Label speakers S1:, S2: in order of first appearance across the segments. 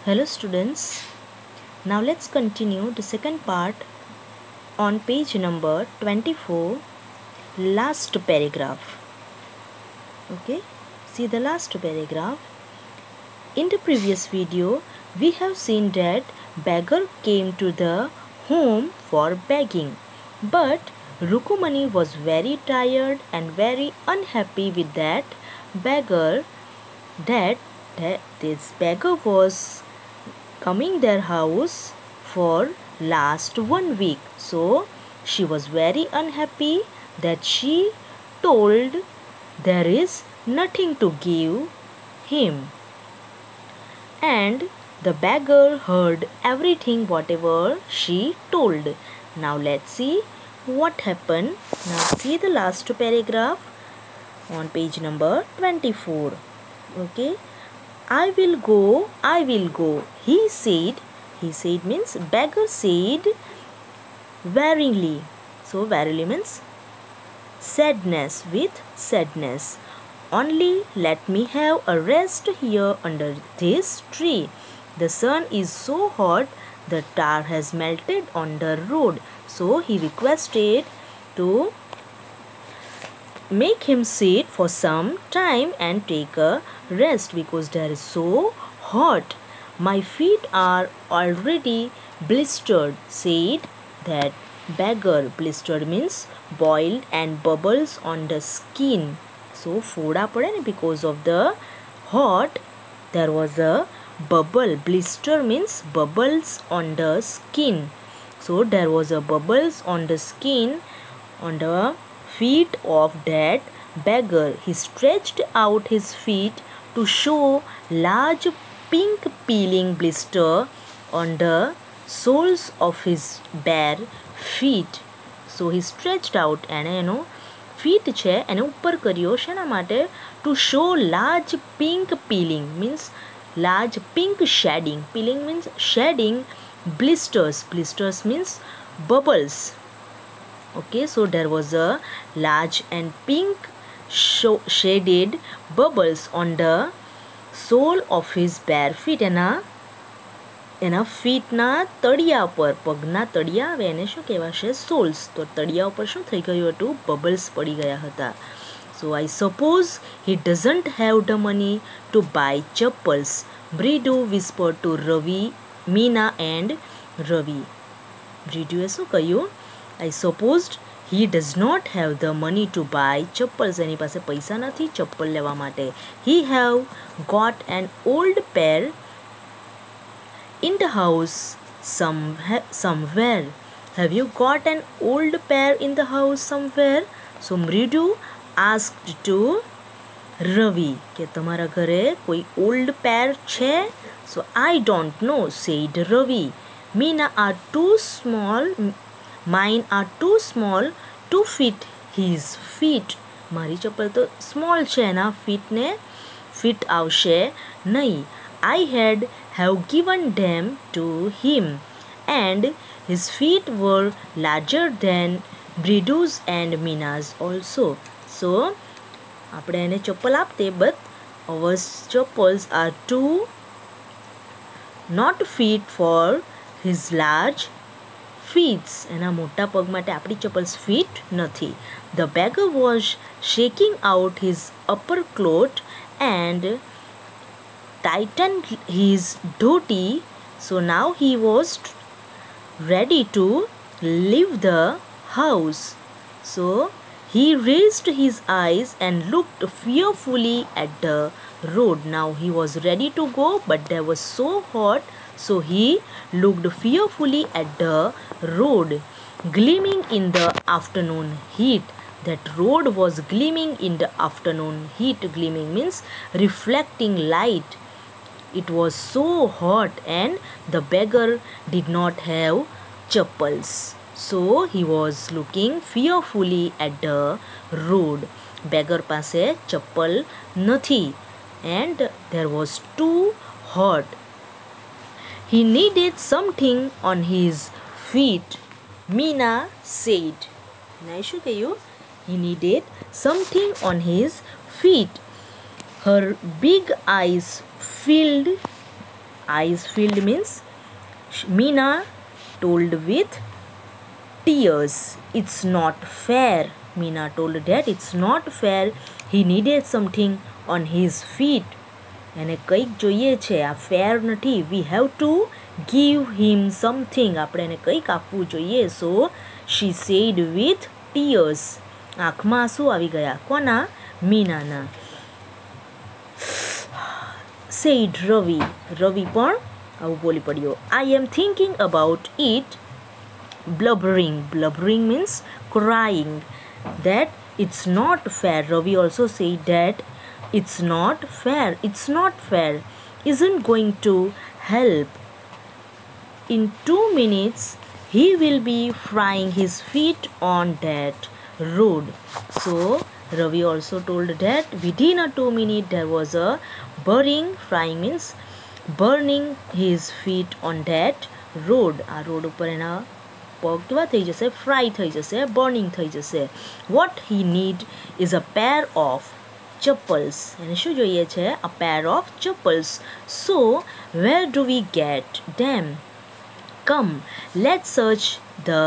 S1: Hello students, now let's continue the second part on page number 24, last paragraph. Okay, see the last paragraph. In the previous video, we have seen that beggar came to the home for begging, but Rukumani was very tired and very unhappy with that beggar that this beggar was coming their house for last 1 week. So she was very unhappy that she told there is nothing to give him. And the beggar heard everything whatever she told. Now let's see what happened. Now see the last paragraph on page number 24. Okay. I will go, he said. He said means beggar said wearily. So wearily means sadness, with sadness. Only let me have a rest here under this tree. The sun is so hot, the tar has melted on the road. So he requested to make him sit for some time and take a rest because there is so hot. My feet are already blistered, said that beggar. Blistered means boiled and bubbles on the skin. So foda pade because of the hot there was a bubble. Blister means bubbles on the skin. So there was a bubbles on the skin on the feet of that beggar. He stretched out his feet to show large pink peeling blister on the soles of his bare feet. So he stretched out and feet છે એને ઉપર કર્યો શેના માટે? To show large pink peeling means large pink shedding. Peeling means shedding. Blisters. Blisters means bubbles. Okay, so there was a large and pink shaded bubbles on the sole of his bare feet. એના ફીટના તળિયા પર, પગના તળિયા આવે એને શું કહેવાશે? Souls. તો તળિયા ઉપર શું થઈ ગયું હતું? બબલ્સ પડી ગયા હતા. So I suppose he doesn't have the money to buy chappals, Bridu whispered to Ravi, Meena and Ravi. Briduએ શું કહ્યું? I supposed he does not have the money to buy chappals. એની પાસે પૈસા નથી ચપ્પલ લેવા માટે. He have got an old pair in the house somewhere. Have you got an old pair in the house somewhere? So Mridu asked to Ravi કે તમારા ઘરે કોઈ old pair છે? So I don't know, said Ravi. Meena are too small. Mine are too small to fit his feet. મારી ચપ્પલ તો small છે, એના feet ને fit આવશે નહીં. I had have given them to him, and his feet were larger than Bridu's and Meena's also. So આપણે એને ચપ્પલ આપતે, but our chappals are too not fit for his large feet. એના મોટા પગ માટે આપણી ચપ્પલ્સ ફિટ નથી. The beggar was shaking out his upper cloth and tightened his dhoti. So now he was ready to leave the house. So he raised his eyes and looked fearfully at the road. Now he was ready to go, but there was so hot, so he looked fearfully at the road, gleaming in the afternoon heat. That road was gleaming in the afternoon heat. Gleaming means reflecting light. It was so hot and the beggar did not have chappals. So he was looking fearfully at the road. Beggar પાસે ચપ્પલ નથી and there was too hot. He needed something on his feet, Meena said. Now શું કહ્યું? He needed something on his feet. Her big eyes filled eyes filled means Meena told with tears. It's not fair. Meena told that it's not fair. He needed something on his feet. એને કંઈક જોઈએ છે, આ ફેર નથી. We have to give him something. આપણે એને કંઈક આપવું જોઈએ. સો શી સેડ વિથ ટીયર્સ. આંખમાં આંસુ આવી ગયા. કોના? મીનાના. સેડ રવિ. રવિ પણ આવું બોલી પડ્યો. I am thinking about it. Blubbering. Blubbering means crying. That it's not fair. Ravi also said that it's not fair. It's not fair. Isn't going to help. In 2 minutes, he will be frying his feet on that road. So, Ravi also told that within a 2 minutes there was a burning. Frying means burning his feet on that road. આ road ઉપર એના પગ કેવા થઈ જશે? Fry થઈ જશે, burning થઈ જશે. What he need is a pair of chappals. એને શું જોઈએ છે? A pair of chappals. So where do we get them? Come let's search the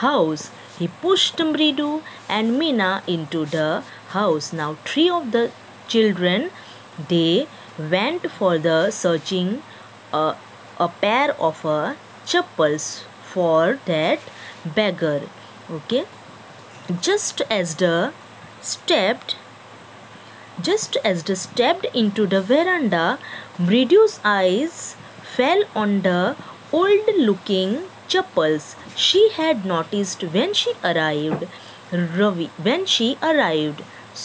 S1: house. He pushed Mridu and Meena into the house. Now 3 of the children, they went for the searching a pair of chappals for that beggar. Okay, just as they stepped into the veranda, Mridu's eyes fell on the old looking chappals she had noticed when she arrived.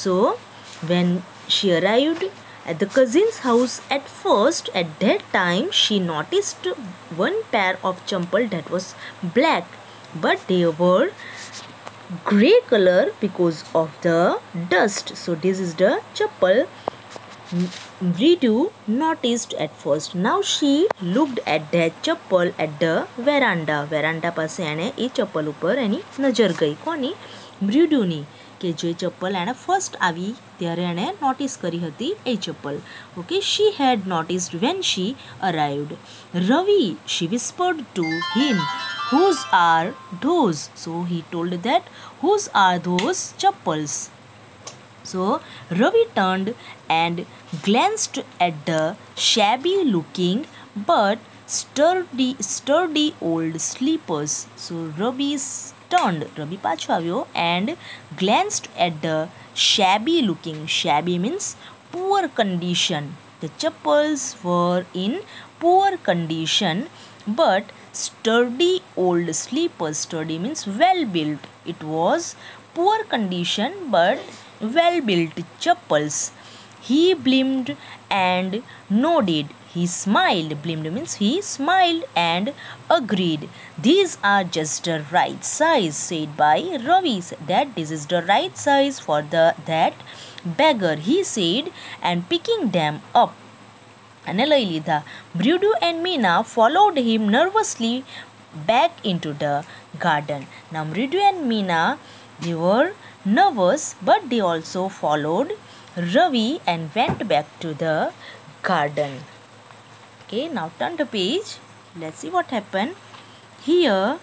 S1: So when she arrived at the cousin's house, at that time she noticed one pair of chappal that was black, but they were grey color because of the dust. So this is the chappal Mridu noticed at first. Now she looked at that chappal at the veranda. Veranda પાસે એને એ ચપ્પલ ઉપર એની નજર ગઈ. કોની? મૃદુની. કે જે ચપ્પલ એણે ફર્સ્ટ આવી ત્યારે એણે નોટિસ કરી હતી એ ચપ્પલ. Okay, she had noticed when she arrived. Ravi, she whispered to him, whose are those? So he told that whose are those chappals? So Ravi turned and glanced at the shabby looking but sturdy old sleepers. So Ravi turned, Ravi પાછો આવ્યો, and glanced at the shabby looking. Shabby means poor condition. The chappals were in poor condition, but sturdy old sleepers. Sturdy means well built. It was poor condition but well built chappals. He blinked and nodded. He smiled. Blinked means he smiled and agreed. These are just the right size, said by Ravi. That this is the right size for that beggar, he said, and picking them up. અને લઈ લીધા. Mridu and Meena followed him nervously back into the garden. Now Mridu and Meena, they were nervous, but they also followed Ravi and went back to the garden. Okay, now turn the page. Let's see what happened. Here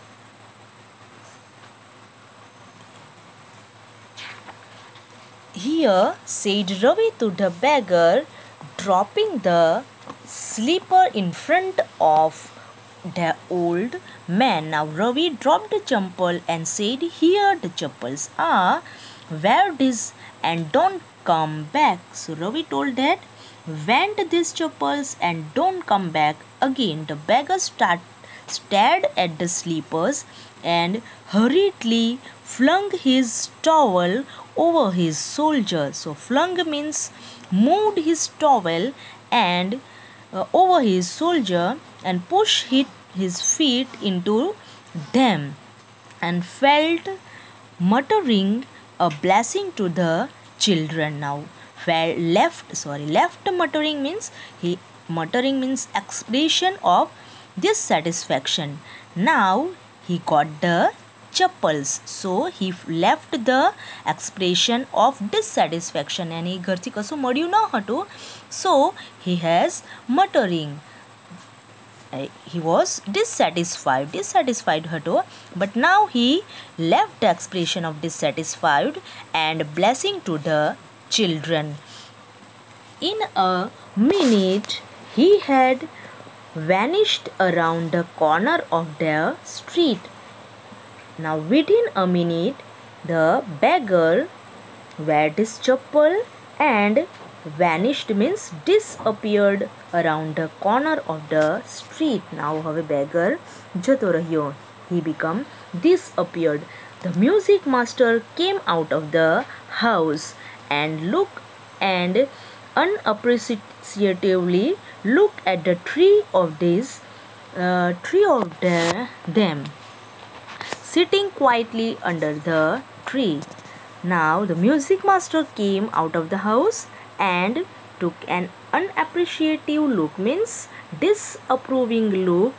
S1: said Ravi to the beggar, dropping the slipper in front of the old man. Now Ravi dropped the chappal and said, here the chappals are. Wear this and don't come back. So Ravi told that, went these chappals and don't come back again. The beggar stared at the slippers and hurriedly flung his towel over his shoulder. So flung means moved his towel and over his shoulder and pushed his feet into them and felt muttering a blessing to the children. Now left muttering means expression of dissatisfaction. Now he got the chappals, so he left the expression of dissatisfaction. એને ઘરથી કશું મળ્યું ન હતું, so he has muttering. he was dissatisfied હતો, but now he left the expression of dissatisfied and blessing to the children. In a minute he had vanished around the corner of the street. Now within a minute the beggar weared his chappal and vanished means disappeared around the corner of the street. Now હવે beggar જતો રહ્યો. He become disappeared. The music master came out of the house and looked and unappreciatively looked at the tree of them sitting quietly under the tree. Now the music master came out of the house and took an unappreciative look means disapproving look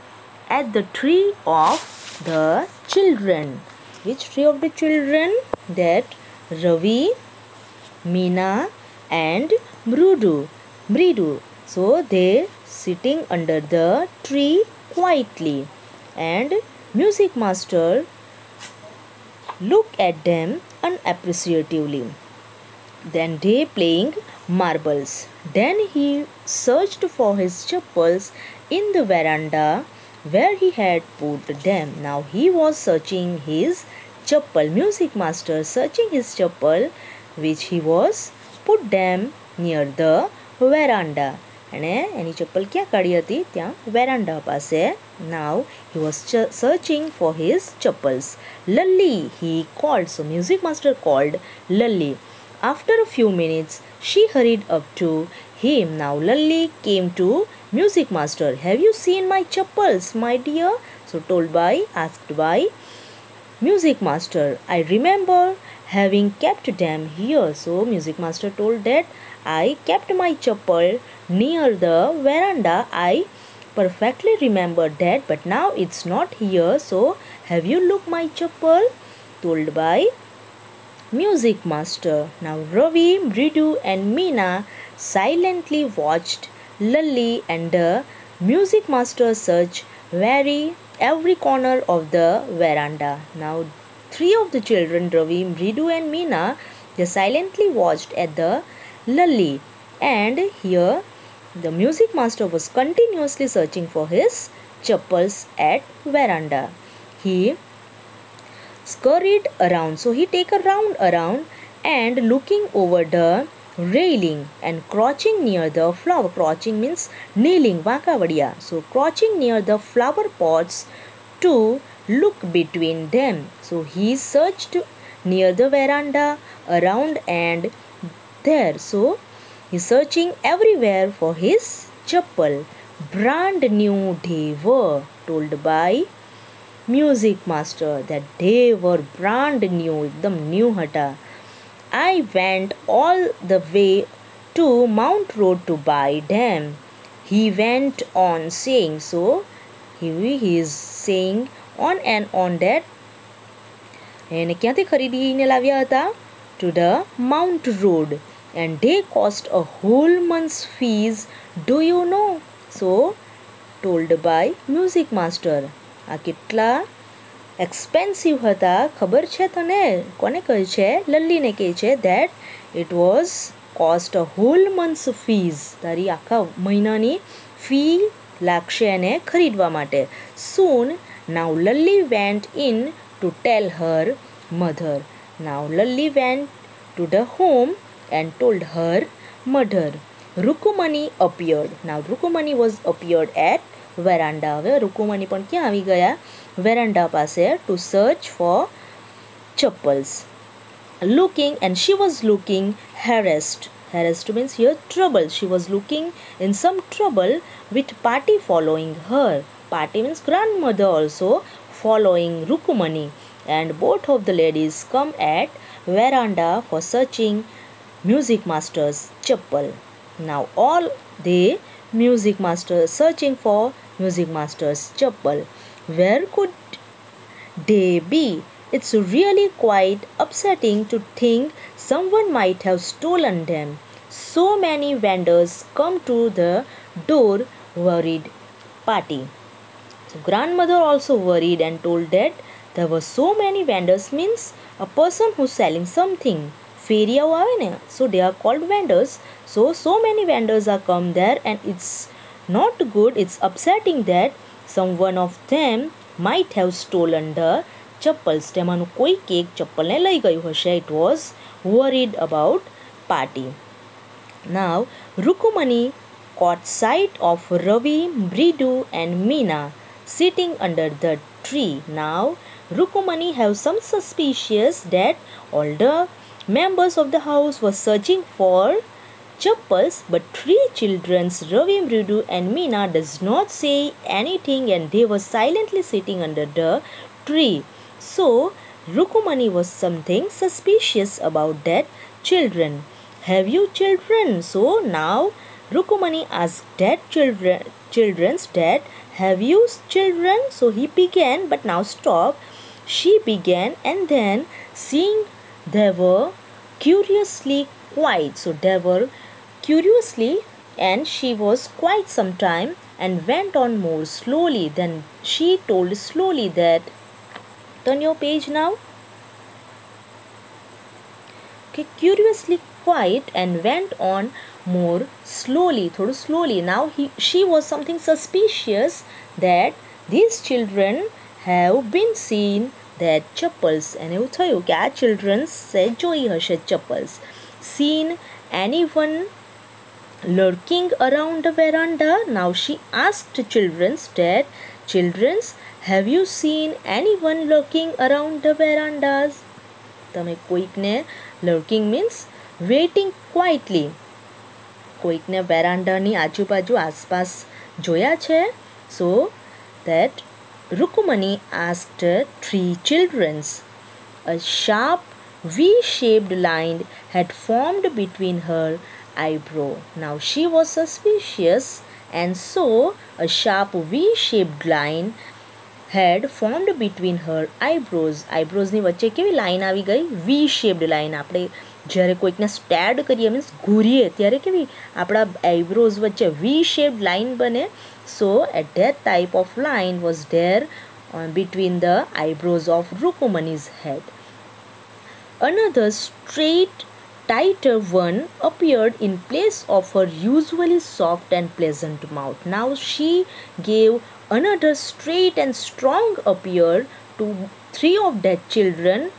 S1: at the tree of the children. Which tree of the children? That Ravi, Meena and Mridu. So they sitting under the tree quietly, and music master looked at them unappreciatively. Then they playing marbles. Then he searched for his chappals in the veranda where he had put them. Now he was searching his chappal. Music master searching his chappal which he was put them near the veranda. અને એની ચપ્પલ ક્યાં કાઢી હતી? ત્યાં વેરાન્ડા પાસે. Now he was searching for his chappals. Lalli, he called. So music master called Lalli. After a few minutes she hurried up to him. Now Lalli came to music master. Have you seen my chappals, my dear? So asked by music master. I remember having kept them here. So music master told that I kept my chappal near the veranda. I perfectly remember that, but now it's not here. So have you looked my chappal? Told by music master. Now Ravi, Mridu and Meena silently watched Lalli and the music master search every corner of the veranda. Now three of the children, Ravi, Mridu and Meena, they silently watched at the Lalli, and here the music master was continuously searching for his chappals at veranda. He scurried around, so he take a round around and looking over the railing and crouching near the flower. Crouching means kneeling, vakavadiya. So crouching near the flower pots to look between them. So he searched near the veranda, around and there. So he's searching everywhere for his chappal. Brand new they were, told by music master, that they were brand new, ekdam new hata. I went all the way to Mount Road to buy them. He went on saying. So he is saying on and on that એને ક્યાંથી ખરીદીને લાવ્યા હતા? To the Mount Road, and they cost a whole month's fees. Do you know? So told by music master. આ કેટલા expensive હતા ખબર છે તને? કોને કહે છે? લલ્લીને કહે છે that it was cost a whole month's fees. તારી આખા મહિનાની ફી લાગશે એને ખરીદવા માટે. Soon now Lalli went in to tell her mother. Now Lalli went to the home and told her mother. Rukumani appeared. Now Rukumani was appeared at veranda. હવે રૂકુમણી પણ ક્યાં આવી ગયા? વેરાન્ડા પાસે to search for chappals. Looking, and she was looking harassed. Harassed means here trouble. She was looking in some trouble with Pati following her. Pati means grandmother also following Rukumani, and both of the ladies come at veranda for searching music master's chappal. Now all the music master searching for music master's chappal. Where could they be? It's really quite upsetting to think someone might have stolen them. So many vendors come to the door, worried Pati. So grandmother also worried and told that there were so many vendors, means a person who's selling something. ફેરિયાઓ આવે ને, so they are called vendors. So many vendors are come there and it's not good, it's upsetting that someone of them might have stolen the chappals. તેમાંનું કોઈક એક ચપ્પલને લઈ ગયું હશે. It was worried about party. Now Rukumani caught sight of Ravi, Mridu and Meena sitting under the tree. Now Rukumani have some suspicious that all the members of the house were searching for chappals, but three children, Ravi, Mridu and Meena, does not say anything and they were silently sitting under the tree. So Rukumani was something suspicious about that children. Have you children? So now Rukumani asked that children's dad, have you children? So he began, but now stop. She began, and then seeing they were curiously quiet. So they were curiously, and she was quite some time and went on more slowly. Then she told slowly that, turn your page now. Okay, curiously quiet and went on more slowly, થોડું slowly. Now she was something suspicious that these children have been seen that chappals, and એવું થયું કે આ children જોઈ હશે chappals. Seen anyone lurking around the veranda? Now she asked children's dad, children's, have you seen anyone lurking around the verandas? તમે કોઈકને, lurking means waiting quietly, કોઈકને વેરાન્ડાની આજુબાજુ આસપાસ જોયા છે? So that Rukumani asked three children. A sharp V-shaped line had formed between her eyebrow. Now she was suspicious, and so a sharp V-shaped line had formed between her eyebrows. આઈબ્રોઝની વચ્ચે કેવી line આવી ગઈ? V-shaped line. આપણે જ્યારે કોઈકને stayed કરીએ, means ઘૂરીએ, ત્યારે કેવી આપણા આઈબ્રોઝ વચ્ચે V-shaped લાઈન બને? So at that type of line was there between the eyebrows of Rukumani's head. Another straight, tighter one appeared in place of her usually soft and pleasant mouth. Now she gave another straight and strong appear to three of their children,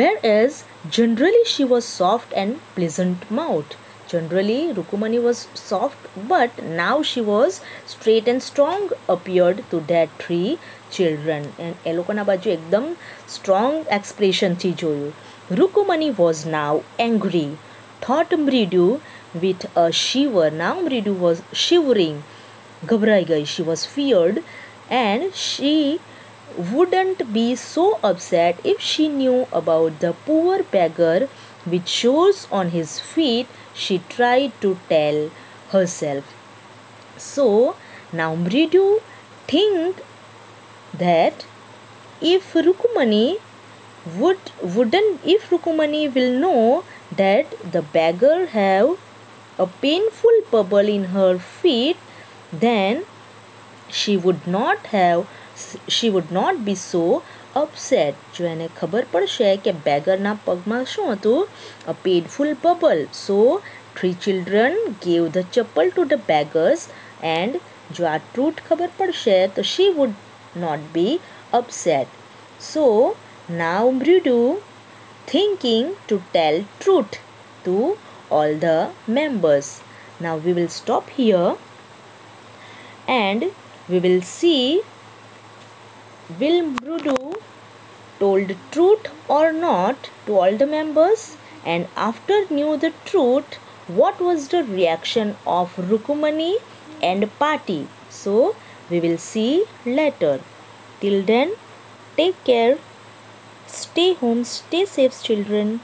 S1: whereas generally she was soft and pleasant mouth. Generally Rukumani was soft, but now she was straight and strong appeared to their three children. And એ લોકોના બાજુ એકદમ strong expression થી જોયું. Rukumani was now angry, thought Mridu with a shiver. Now Mridu was shivering, घबराई गई. She was feared, and she wouldn't be so upset if she knew about the poor beggar with shoes on his feet, she tried to tell herself. So now Mridu think that if Rukumani will know that the beggar have a painful bubble in her feet, then she would not be so upset. જો એને ખબર પડશે કે બેગરના પગમાં શું હતું? A painful bubble. So three children gave the chappal to the beggars, and જો આ truth ખબર પડશે તો she would not be upset. So now Mridu thinking to tell truth to all the members. Now we will stop here and we will see, will Mridu told truth or not to all the members, and after knew the truth, what was the reaction of Rukumani and party? So we will see later. Till then, take care, stay home, stay safe children.